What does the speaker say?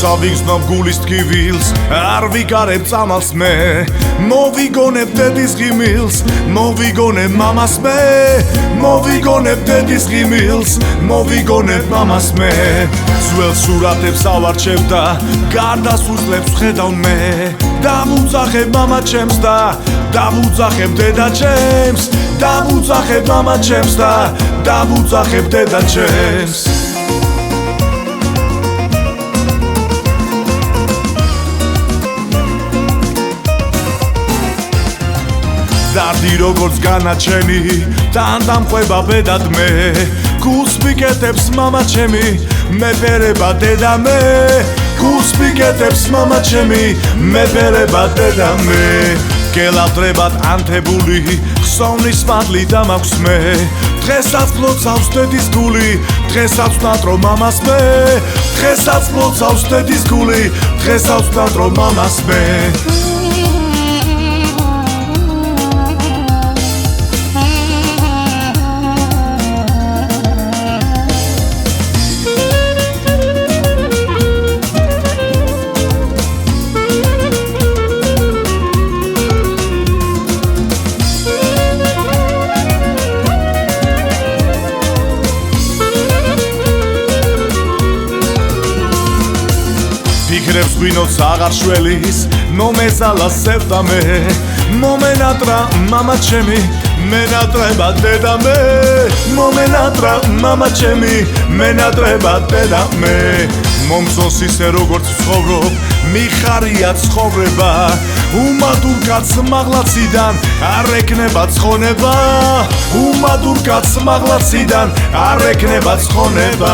როცა ვიგზნობ გულის ტკივილს არ ვიკარებ წამალს მე მოვიგონებ დედის ღიმილს მოვიგონებ მამას მე მოვიგონებ დედის ღიმილს მოვიგონებ მამას მე ძველ სურათებს ავარჩევ და გარდასუსლებს ვხედავ მე დავუძახებ მამა ჩემს და დავუძახებ დედა ჩემს დავუძახებ მამა ჩემს და დავუძახებ დედა ჩემს დარდი როგორც განაჩენი თან დამყვება ბედად მე გულს მიკეთებს მამა ჩემი მეფერება დედა მე გულს მიკეთებს მამა ჩემი მეფერება დედა მე გელავდრებად ანთებული ხსოვნის მადლი დამაქვს მე დღესაც მლოცავს დედის გული დღესაც ვთანტრო მამას მე დღესაც მლოცავს დედის გული დღესაც ვთანტრო მამას მე ფიქრებს გვინოც აღარ შველის მომეზალა სევდა მე მომენატრა მამა ჩემი მენატრება დედა მე მომენატრა მამა ჩემი მენატრება დედა მე მომწონს ისე როგორც ცხოვრობ მიხარია ცხოვრება უმადურ კაცს მაღლაციდან არ ეკნება ცხონება უმადურ კაცს მაღლაციდან არ ეკნება ცხონება